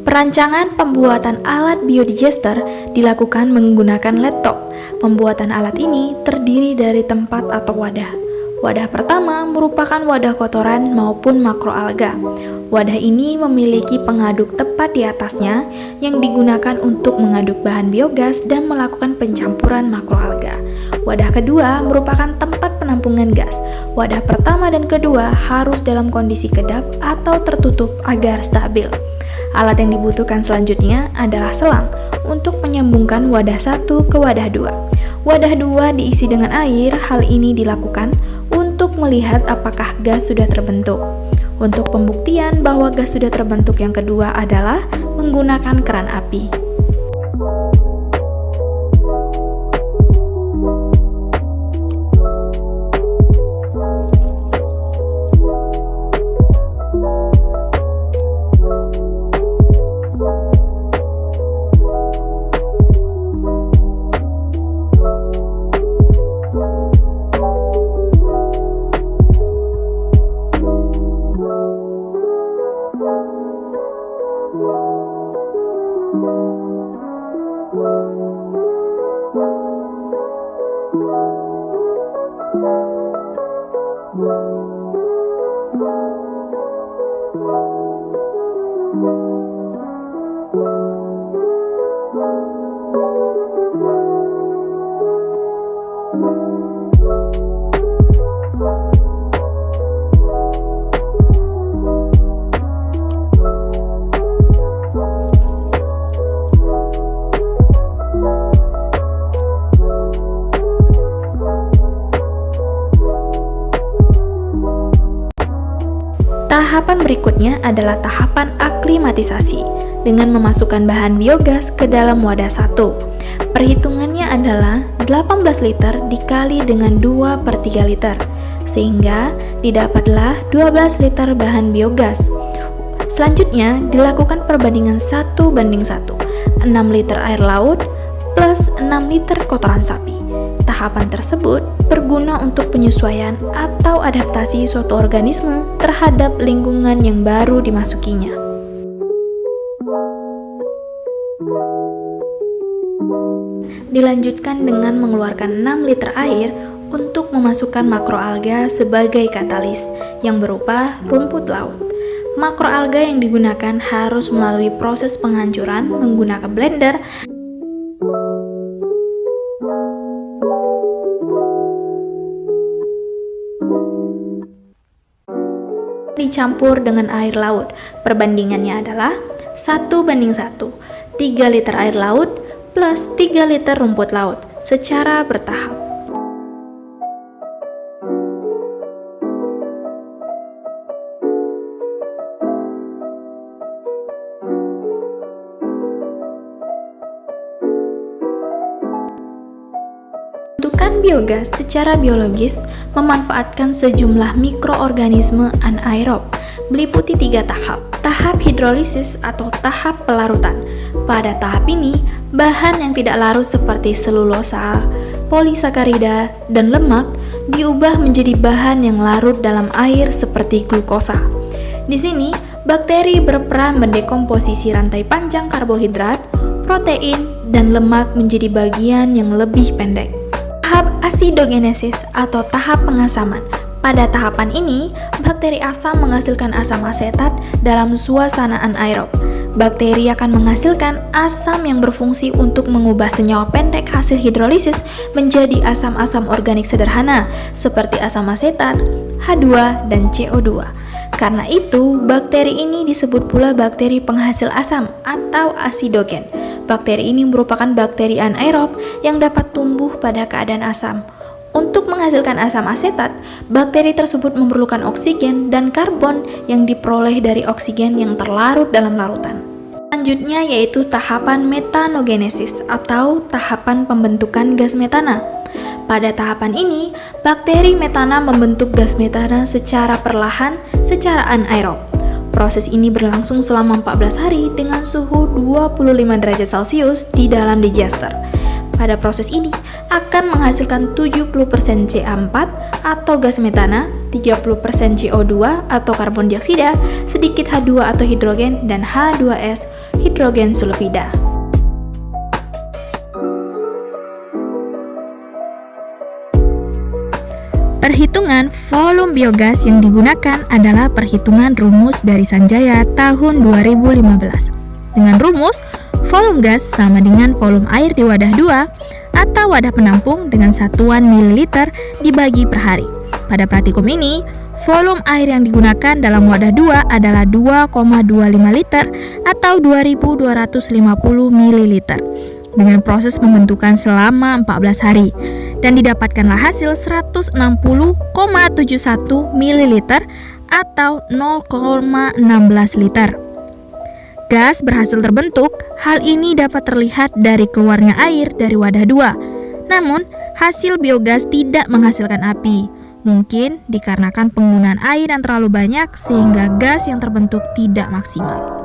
Perancangan pembuatan alat biodigester dilakukan menggunakan laptop. Pembuatan alat ini terdiri dari tempat atau wadah. Wadah pertama merupakan wadah kotoran maupun makroalga. Wadah ini memiliki pengaduk tepat di atasnya yang digunakan untuk mengaduk bahan biogas dan melakukan pencampuran makroalga. Wadah kedua merupakan tempat penampungan gas. Wadah pertama dan kedua harus dalam kondisi kedap atau tertutup agar stabil. Alat yang dibutuhkan selanjutnya adalah selang untuk menyambungkan wadah satu ke wadah dua. Wadah dua diisi dengan air. Hal ini dilakukan untuk melihat apakah gas sudah terbentuk. Untuk pembuktian bahwa gas sudah terbentuk yang kedua adalah menggunakan keran api. Tahapan berikutnya adalah tahapan aklimatisasi dengan memasukkan bahan biogas ke dalam wadah satu. Perhitungannya adalah 18 liter dikali dengan 2/3 liter, sehingga didapatlah 12 liter bahan biogas. Selanjutnya dilakukan perbandingan 1:1, 6 liter air laut plus 6 liter kotoran sapi. Tahapan tersebut berguna untuk penyesuaian atau adaptasi suatu organisme terhadap lingkungan yang baru dimasukinya. Dilanjutkan dengan mengeluarkan 6 liter air untuk memasukkan makroalga sebagai katalis yang berupa rumput laut. Makroalga yang digunakan harus melalui proses penghancuran menggunakan blender dicampur dengan air laut. Perbandingannya adalah 1:1, 3 liter air laut plus 3 liter rumput laut secara bertahap. Pembentukan biogas secara biologis memanfaatkan sejumlah mikroorganisme anaerob, meliputi 3 tahap. Tahap hidrolisis atau tahap pelarutan. Pada tahap ini, bahan yang tidak larut seperti selulosa, polisakarida, dan lemak diubah menjadi bahan yang larut dalam air seperti glukosa. Di sini, bakteri berperan mendekomposisi rantai panjang karbohidrat, protein, dan lemak menjadi bagian yang lebih pendek. Tahap asidogenesis atau tahap pengasaman. Pada tahapan ini, bakteri asam menghasilkan asam asetat dalam suasana anaerob. Bakteri akan menghasilkan asam yang berfungsi untuk mengubah senyawa pendek hasil hidrolisis menjadi asam-asam organik sederhana seperti asam asetat, H2, dan CO2. Karena itu, bakteri ini disebut pula bakteri penghasil asam atau asidogen. Bakteri ini merupakan bakteri anaerob yang dapat tumbuh pada keadaan asam. Untuk menghasilkan asam asetat, bakteri tersebut memerlukan oksigen dan karbon yang diperoleh dari oksigen yang terlarut dalam larutan. Selanjutnya yaitu tahapan metanogenesis atau tahapan pembentukan gas metana. Pada tahapan ini, bakteri metana membentuk gas metana secara perlahan secara anaerob. Proses ini berlangsung selama 14 hari dengan suhu 25 derajat Celcius di dalam digester. Pada proses ini akan menghasilkan 70% CA4 atau gas metana 30% CO2 atau karbon dioksida, sedikit H2 atau hidrogen, dan H2S, hidrogen sulfida. Perhitungan volume biogas yang digunakan adalah perhitungan rumus dari Sanjaya tahun 2015. Dengan rumus, volume gas sama dengan volume air di wadah 2 atau wadah penampung dengan satuan mililiter dibagi per hari. Pada praktikum ini, volume air yang digunakan dalam wadah 2 adalah 2,25 liter atau 2250 mililiter dengan proses pembentukan selama 14 hari. Dan didapatkanlah hasil 160,71 ml atau 0,16 liter. Gas berhasil terbentuk. Hal ini dapat terlihat dari keluarnya air dari wadah 2. Namun, hasil biogas tidak menghasilkan api. Mungkin dikarenakan penggunaan air yang terlalu banyak sehingga gas yang terbentuk tidak maksimal.